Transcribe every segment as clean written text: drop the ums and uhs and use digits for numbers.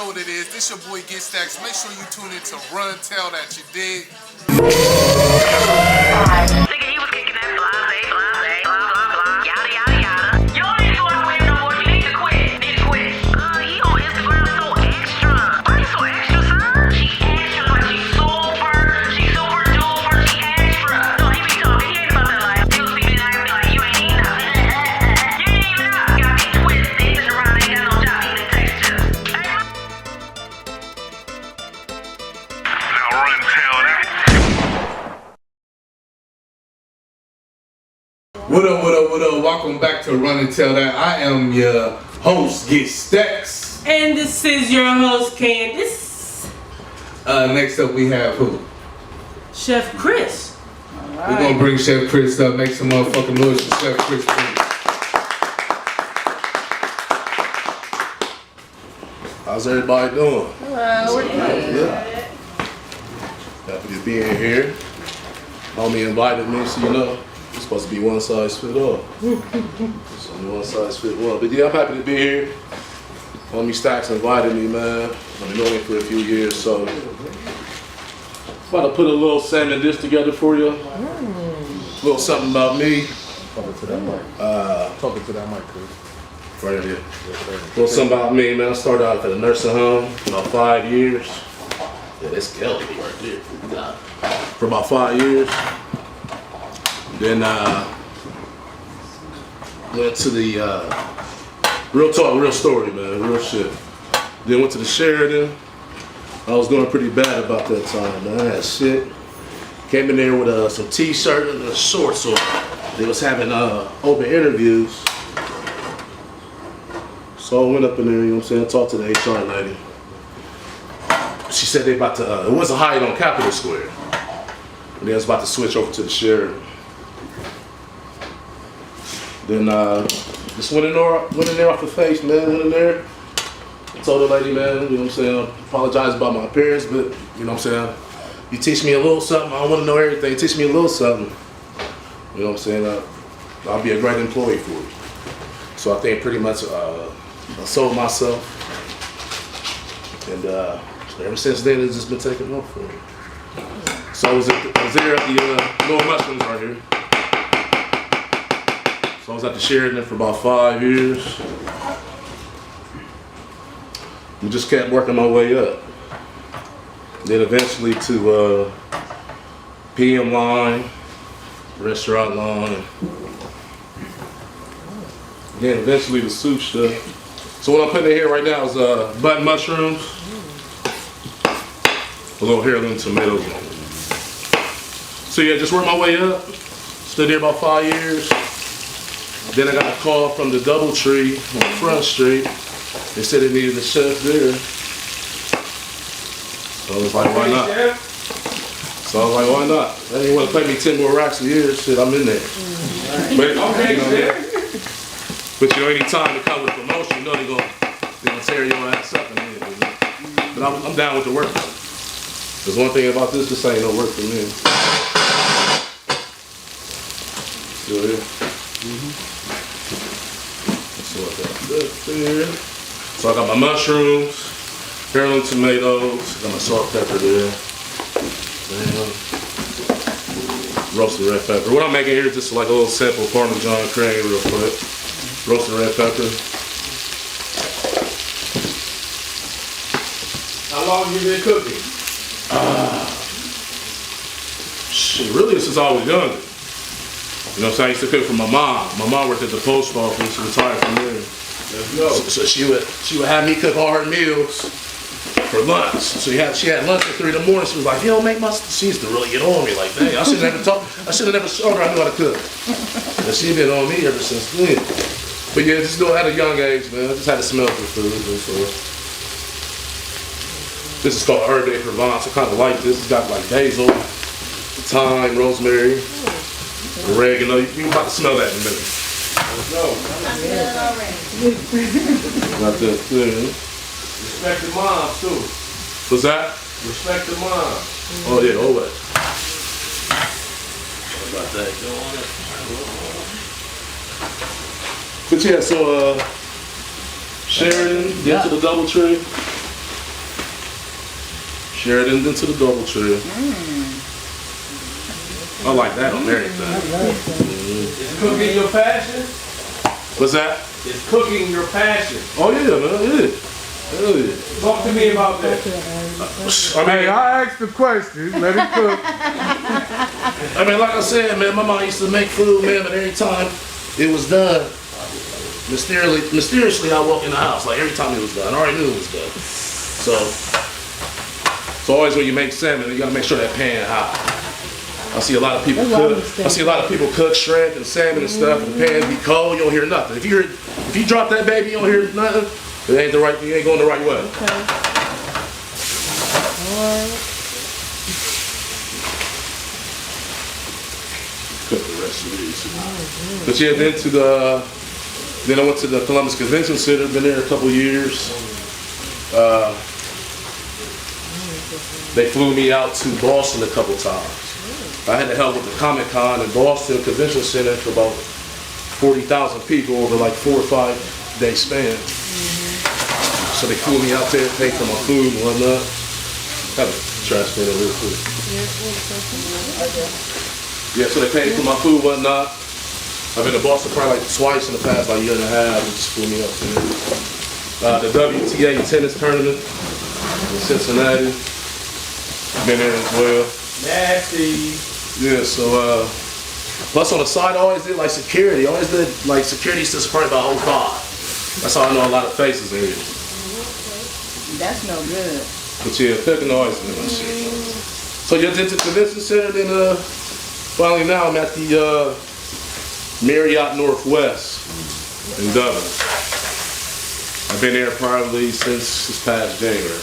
know what it is. This your boy Get Staxx. Make sure you tune in to Run Tell That, you dig? He was kicking that blase, blah, blah, blah, yada, yada, yada. You don't need to work with him no more. You need to quit. He on Instagram so extra. Why you so extra, son? She extra, like she's super duper, she extra. No, he be talking, he ain't about that life. He was speaking like you ain't eating nothing. You ain't even up. Got me twisted, sitting around, ain't got no job, eating textures. Now run tell that. What up? Welcome back to Run and Tell That. I am your host, Get Staxx. And this is your host, Candice. Next up we have who? Chef Chris. We're gonna bring Chef Chris up. Make some motherfucking noise for Chef Chris, please. How's everybody doing? Hello. Yeah. Happy to be in here. Homie invited me, so you know, it's supposed to be one size fit all. It's only one size fit one. But yeah, I'm happy to be here. Homie Staxx invited me, man. I've been knowing him for a few years, so about to put a little salmon dish together for you. A little something about me. Talking to that mic. Talking to that mic, Chris. Right here. A little something about me, man. I started out at a nursing home for about 5 years. Yeah, that's Kelly right there. For about 5 years. Then went to the real talk, real story, man, real shit. Then went to the Sheridan. I was doing pretty bad about that time, man. I had shit. Came in there with some t-shirt and a shorts on. They was having open interviews. So I went up in there, you know what I'm saying, talked to the HR lady. She said they about to, it wasn't hired on Capitol Square. And they was about to switch over to the Sheridan. Then just went in there off the face, man. Went in there, told the lady, man, you know what I'm saying, apologize about my appearance, but you know what I'm saying, you teach me a little something. I don't want to know everything. Teach me a little something. You know what I'm saying? I'll be a great employee for you. So I think pretty much I sold myself, and ever since then it's just been taking off for me. So I was there at the Little Mushrooms right here. So I was at the Sheridan for about 5 years. And just kept working my way up. Then eventually to PM line, restaurant line. Then eventually the soup stuff. So what I'm putting in here right now is button mushrooms, a little heirloom tomatoes. So yeah, just worked my way up. Stood there about 5 years. Then I got a call from the Doubletree on Front Street. They said they needed a chef there. So I was like, why not? So I was like, why not? They didn't want to pay me 10 more racks a year. Shit, I'm in there. But, you know, but you know, any time to come with promotion, you know they're gonna tear your ass up. But I'm down with the work. There's one thing about this ain't no work for me. Still here? So I got this there. So I got my mushrooms, heirloom tomatoes, got my salt, pepper there. Roasted red pepper. What I'm making here is just like a little simple Parmesan cream real quick. Roasted red pepper. How long have you been cooking? Shit, really since I was younger. You know what I'm saying? I used to cook for my mom. My mom worked at the post office, retired from there. Let's go. So she would have me cook all her meals for lunch. So she had lunch at 3 in the morning. She was like, yo, make my, she used to really get on me like, dang, I should have never showed her I knew how to cook. And she been on me ever since then. But yeah, just doing it at a young age, man. I just had to smell for food. So this is called Herbe de Provence. I kind of like this. It's got like basil, thyme, rosemary, oregano. You about to smell that in a minute. Let's go. I smell it already. Got that thing. Respect the moms too. What's that? Respect the moms. Oh yeah, always. What about that? Go on it. But yeah, so Sheridan, get to the Doubletree. Share it into the double tray. I like that on everything. Is cooking your passion? What's that? Is cooking your passion? Oh yeah, man, yeah. Hell yeah. Talk to me about that. Hey, I asked the question. Let it cook. I mean, like I said, man, my mom used to make food, man, but every time it was done, mysteriously I walk in the house, like every time it was done, I already knew it was done. So always when you make salmon, you gotta make sure that pan hot. I see a lot of people cook shrimp and salmon and stuff, and the pan be cold, you don't hear nothing. If you drop that baby, you don't hear nothing. It ain't you ain't going the right way. Cook the rest of these. But yeah, then I went to the Columbus Convention Center, been there a couple years. They flew me out to Boston a couple times. I had to help with the Comic-Con in Boston Convention Center for about 40,000 people over like 4 or 5 day span. So they flew me out there, paid for my food and whatnot. Have a trash can real quick. Yeah, so they paid for my food and whatnot. I've been to Boston probably like twice in the past like year and a half. They just flew me up there. The WTA tennis tournament in Cincinnati. Been there as well. Nasty. Yeah, so plus on the side I always did like security. I always did like security since probably about 05. That's how I know a lot of faces in here. That's no good. But yeah, cooking always been my shit. So you did the convention center, then finally now I'm at the Marriott Northwest in Dublin. I've been there probably since this past January.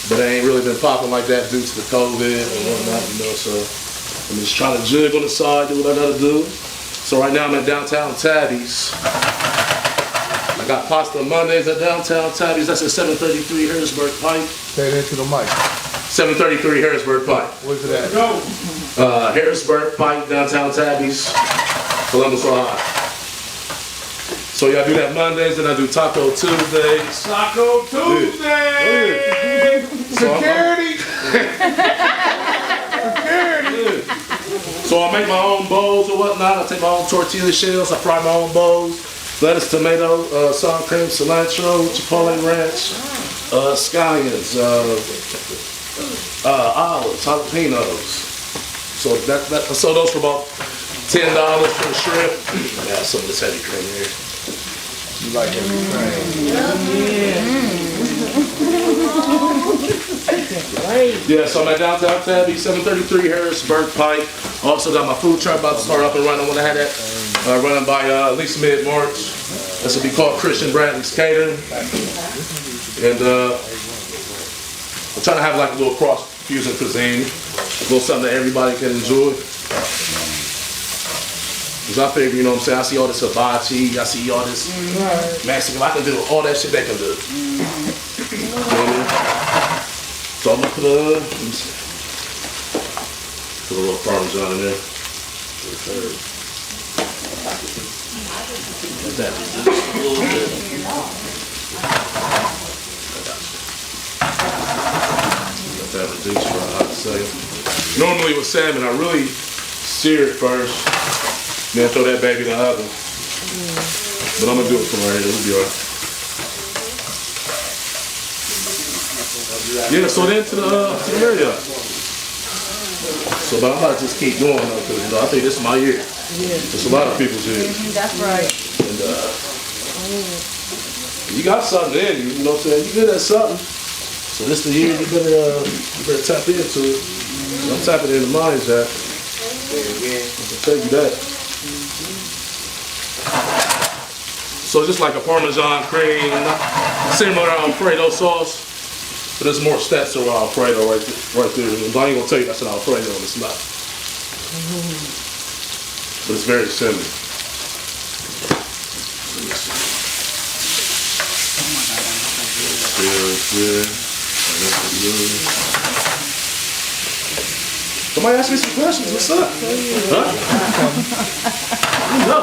But I ain't really been popping like that due to the COVID and whatnot, you know, so I'm just trying to jig on the side, do what I gotta do. So right now I'm at downtown Tabby's. I got pasta Mondays at downtown Tabby's. That's at 733 Harrisburg Pike. Say that to the mic. 733 Harrisburg Pike. Where's it at? Go. Harrisburg Pike, downtown Tabby's, Columbus, Ohio. So y'all do that Mondays, then I do Taco Tuesdays. Taco Tuesday. Security. So I make my own bowls or whatnot. I take my own tortilla shells. I fry my own bowls. Lettuce, tomato, sour cream, cilantro, chipotle ranch, scallions, olives, jalapenos. So I sold those for about $10 for the shrimp. Yeah, some of this heavy cream here. You like everything. Yeah, so I'm at downtown Tabby, 733 Harrisburg Pike. Also got my food truck about to start up and running. When I had that running by at least mid-March. This will be called Christian Bradley's Catering. And I'm trying to have like a little cross-fusion cuisine. A little something that everybody can enjoy. Because I figure, you know what I'm saying, I see all this hibachi, I see all this Mexican, I can do all that shit they can do. You know what I mean? So I'm gonna put a little Parmesan in there. Let that reduce a little bit. Let that reduce for a hot second. Normally with salmon, I really sear it first, then throw that baby in the oven. But I'm gonna do it from right here, it'll be alright. Yeah, so then to the Marriott. So, but I'm about to just keep going though, because you know, I think this is my year. There's a lot of people's year. That's right. And you got something in you, you know what I'm saying? You good at something. So this the year you better tap into it. I'm tapping into mine, Jack. I can tell you that. So just like a Parmesan cream, similar to Alfredo sauce, but there's more steps to Alfredo right there. I ain't gonna tell you that's an Alfredo, it's not. But it's very similar. Somebody ask me some questions. What's up? Huh? No.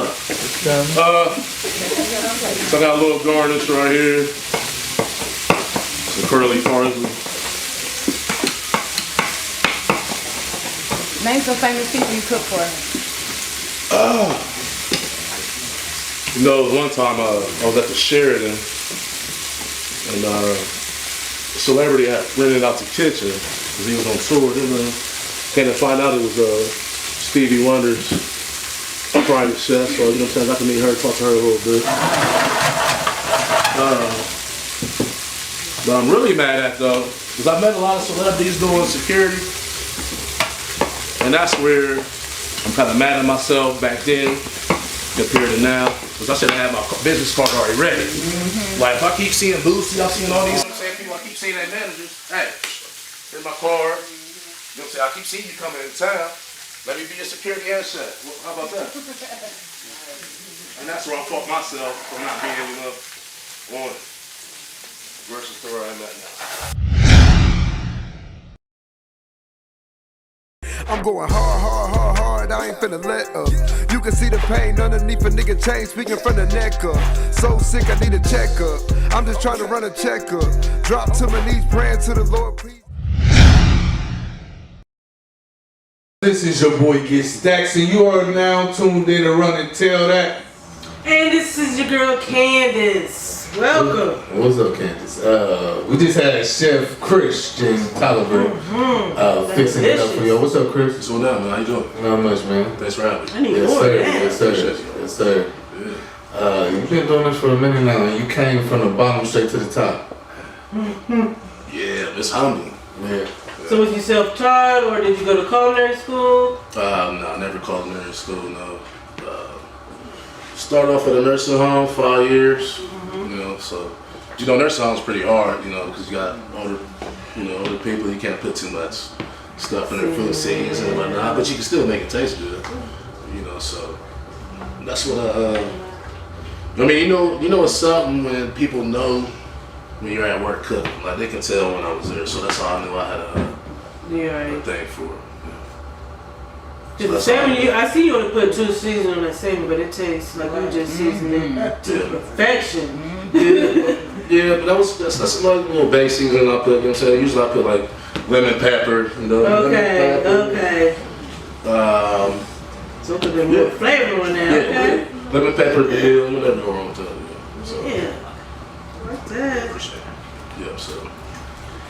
So I got a little garnish right here. Some curly parsley. Name some famous people you cook for. You know, one time I was at the Sheridan, and a celebrity had rented out the kitchen because he was on tour. Then came to find out it was Stevie Wonder's private chef. So you know what I'm saying, I got to meet her, talk to her a little bit. But I'm really mad at though, because I met a lot of celebrities doing security, and that's where I'm kind of mad at myself back then compared to now, because I should have had my business card already ready. Like if I keep seeing Boosie, I'm seeing all these, you know what I'm saying, people, I keep seeing their managers. Hey, here's my card. You know what I'm saying? I keep seeing you coming into town. Let me be your security and chef. Well, how about that? And that's where I fought myself for not being enough on it versus to where I'm at now. I'm going hard, I ain't finna let up. You can see the pain underneath a nigga chain, speaking from the neck up. So sick, I need a checkup. I'm just trying to run a checkup. Drop to my knees, praying to the Lord, please. This is your boy Get Staxx, and you are now tuned in to Run and Tell That. And this is your girl Candice. Welcome. What's up, Candice? We just had Chef Christian Tolliver fixing it up for you. What's up, Chris? What's going on, man? How you doing? Not much, man. Thanks for having me. I need Yes, more sir. of that. Yes, sir. Yes, sir. Yeah. You've been doing this for a minute now, and you came from the bottom straight to the top. Yeah, it's humbling. Yeah. So was you self-taught or did you go to culinary school? No, I never culinary school, no. Started off at a nursing home, 5 years, you know, so, you know, nursing home's pretty hard, you know, because you got older people, you can't put too much stuff in their food scenes and whatnot, but you can still make it taste good, you know, so, that's what I mean, you know it's something when people know when you're at work cooking, like they can tell when I was there, so that's how I knew I had a thing for it. Just the salmon, I see you only put 2 seasons on that salmon, but it tastes like you just seasoned it to perfection. Yeah, but that's like little base seasoning I put, you know what I'm saying? Usually I put like lemon pepper, you know. Okay. So put a little flavor on there, okay? Yeah. Lemon pepper, yeah, whatever go wrong with that. So, Yeah. Like that. appreciate it. Yeah,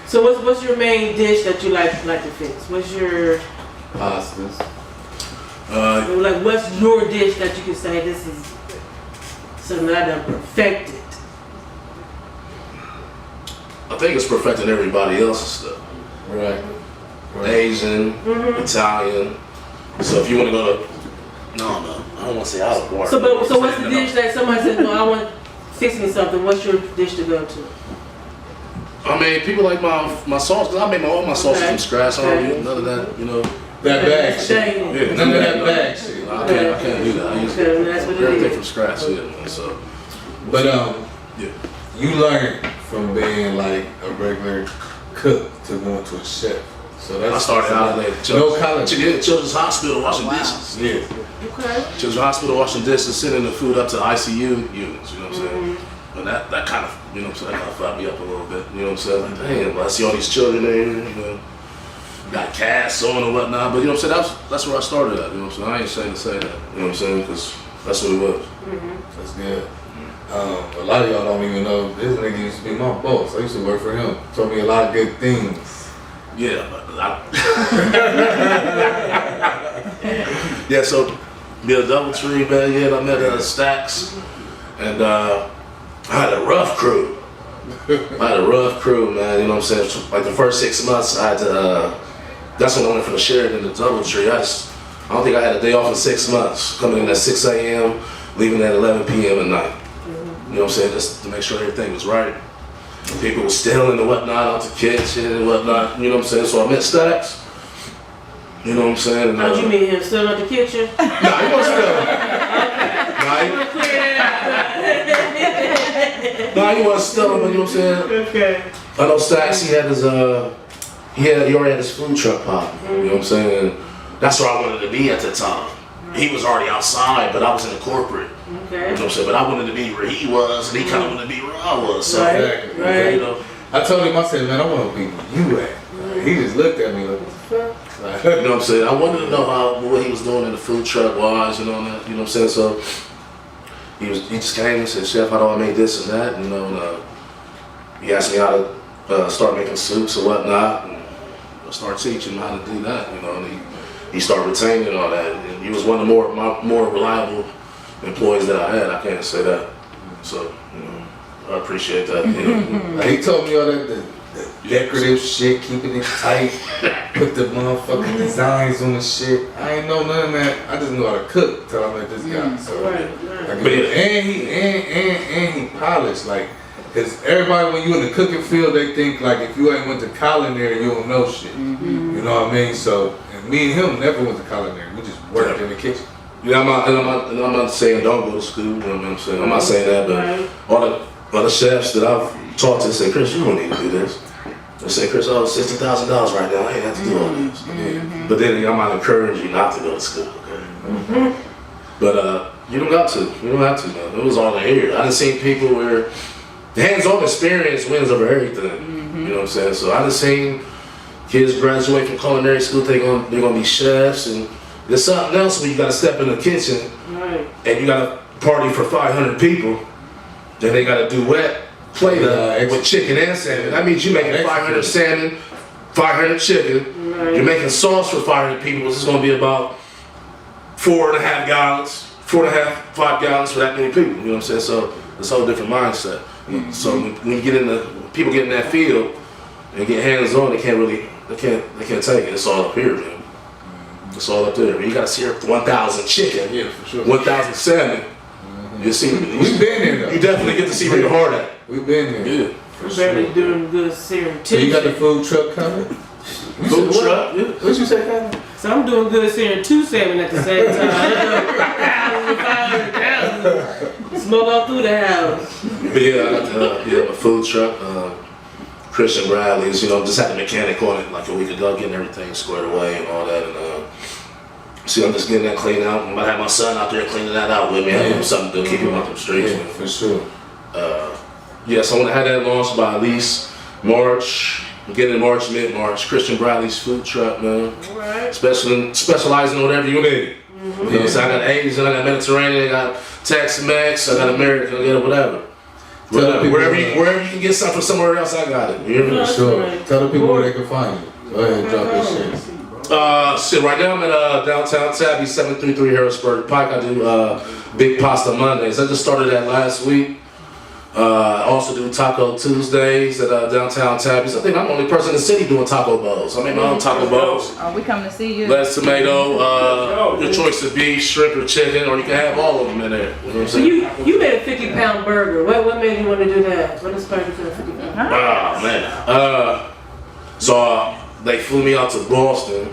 So what's your main dish that you like to fix? What's your Hostess. like what's your dish that you can say this is something that I done perfected? I think it's perfecting everybody else's stuff. Right. Asian, Italian. So if you want to go to, no, I don't want to say out of order. So what's the dish that somebody says, no, I want to fix me something? What's your dish to go to? I mean, people like my sauce, because I make all my sauces from scratch. I don't use none of that, you know. That bag shit. Yeah, None of that bag shit. I can't do that. I use That's what it everything is. from scratch, yeah, man. So, But yeah. you learned from being like a regular cook to going to a chef. So that's I started out at no college. Children's Hospital washing dishes. Yeah. Okay. Children's Hospital washing dishes, sending the food up to ICU units, you know what I'm saying? And that kind of, you know what I'm saying, that kind of fired me up a little bit, you know what I'm saying? Like, damn, I see all these children there, you know, got casts on and whatnot, but you know what I'm saying, that's where I started at, you know what I'm saying? I ain't ashamed to say that, you know what I'm saying, because that's what it was. That's good. A lot of y'all don't even know this nigga used to be my boss. I used to work for him. Told me a lot of good things. Yeah, but yeah, so be a DoubleTree, man, yeah, I met Staxx, and I had a rough crew. Man, you know what I'm saying? Like the first 6 months, I had to, that's when I went from the Sheridan to DoubleTree. I don't think I had a day off in 6 months, coming in at 6 a.m., leaving at 11 p.m. at night. You know what I'm saying? Just to make sure everything was right. People were stealing and whatnot out the kitchen and whatnot, you know what I'm saying? So I met Staxx. You know what I'm saying? And, How'd you meet him? Still at the kitchen? Nah, he wasn't stealing. Nah, he wasn't stealing, but you know what I'm saying? Okay. I know Staxx, he already had his food truck popping, you know what I'm saying? That's where I wanted to be at the time. He was already outside, but I was in the corporate. Okay. You know what I'm saying? But I wanted to be where he was, and he kind of wanted to be where I was. So, Right. you know, I told him, I said, man, I want to be where you at. He just looked at me like, You know what I'm saying? I wanted to know what he was doing in the food truck wise, you know what I'm saying? So he just came and said, Chef, how do I make this and that? And, he asked me how to start making soups or whatnot, and I started teaching him how to do that, and he started retaining all that. And he was one of the more reliable employees that I had. I can't say that. So, I appreciate that. He told me all that the decorative shit, keeping it tight, put the motherfucking designs on the shit. I ain't know none of that. I just knew how to cook till I met this guy. So, and he polished, like, cause everybody when you in the cooking field, they think like if you ain't went to Culinary, you don't know shit. You know what I mean? So, and me and him never went to Culinary. We just worked in the kitchen. Yeah, I'm not saying don't go to school. You know what I'm saying? I'm not saying that, but all the chefs that I've talked to say, Chris, you don't need to do this. They say, Chris, $60,000 right now. I ain't have to do all this. But then I might encourage you not to go to school. Okay? But you don't got to. You don't have to. Man. It was all in here. I done seen people where the hands-on experience wins over everything. You know what I'm saying? So I done seen kids graduate from culinary school. They're gonna be chefs, and there's something else when you got to step in the kitchen and you got to party for 500 people. Then they got to duet plate with chicken and salmon. That means you're making 500 salmon, 500 chicken. You're making sauce for 500 people. This is going to be about 4.5 gallons, 5 gallons for that many people. You know what I'm saying? So it's a whole different mindset. So when you get people get in that field and get hands on, they can't take it. It's all up here, man. It's all up there. You got to sear 1,000 chicken, Yeah, for sure. 1,000 salmon. You see, We've been there though. you definitely get to see where your heart at. We've been there. Yeah. I'm barely doing good searing So two. you got the food truck coming? Food truck? Yeah. What you say, Candice? So I'm doing good searing 2 salmon at the same time. 500,000. Smoke all through the house. But yeah, I got a food truck. Christian Bradley's, just had the mechanic on it like a week ago, getting everything squared away and all that. And see, I'm just getting that cleaned out. I'm about to have my son out there cleaning that out with me. I have something to keep him out them streets. Yeah, for sure. So I want to have that launched by at least March. Beginning of March, mid-March. Christian Bradley's food truck, man. Right. Specializing in whatever you need. So I got Asian, I got Mediterranean, I got Tex-Mex, I got American, I got whatever. Wherever you can get something from somewhere else, I got it. You hear me? For sure. Tell the people where they can find you. Go ahead and drop your shit. Right now I'm at downtown Tabby, 733 Harrisburg Pike. I do Big Pasta Mondays. I just started that last week. I also do Taco Tuesdays at downtown Tabby's. I think I'm the only person in the city doing taco bowls. I make my own taco bowls. Oh, we come to see you. Lettuce, tomato, your choice of beef, shrimp, or chicken, or you can have all of them in there. You know what I'm So saying? you made a 50-pound burger. What made you want to do that? What inspired you for the 50-pound? Oh man. So they flew me out to Boston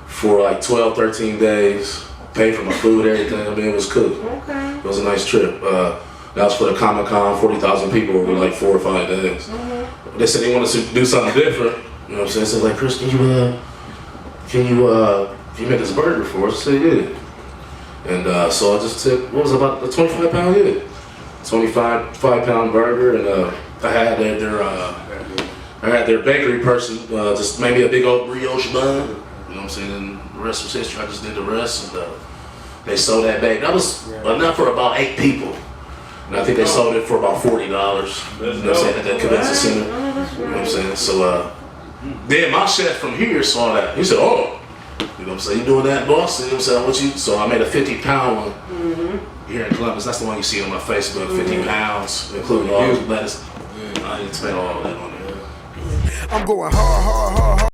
for like 12, 13 days. Paid for my food, everything. I mean, it was cool. Okay. It was a nice trip. That was for the Comic-Con, 40,000 people over like 4 or 5 days. They said they wanted to do something different. You know what I'm saying? So like, Chris, can you make this burger for us? I said, yeah. And so I just took, what was it, about a 25-pound, 25-pound burger, and I had their bakery person just made me a big old brioche bun. You know what I'm saying? And the rest was history. I just did the rest, and they sold that bag. That was enough for about 8 people. And I think they sold it for about $40. You know what I'm saying, at that convention center. You know what I'm saying? So then my chef from here saw that. He said, oh, you know what I'm saying, you doing that, boss? You know what I'm saying, so I made a 50-pound one here in Columbus. That's the one you see on my Facebook, 50 pounds, including all the lettuce. I didn't spend all of that on there. I'm going hard.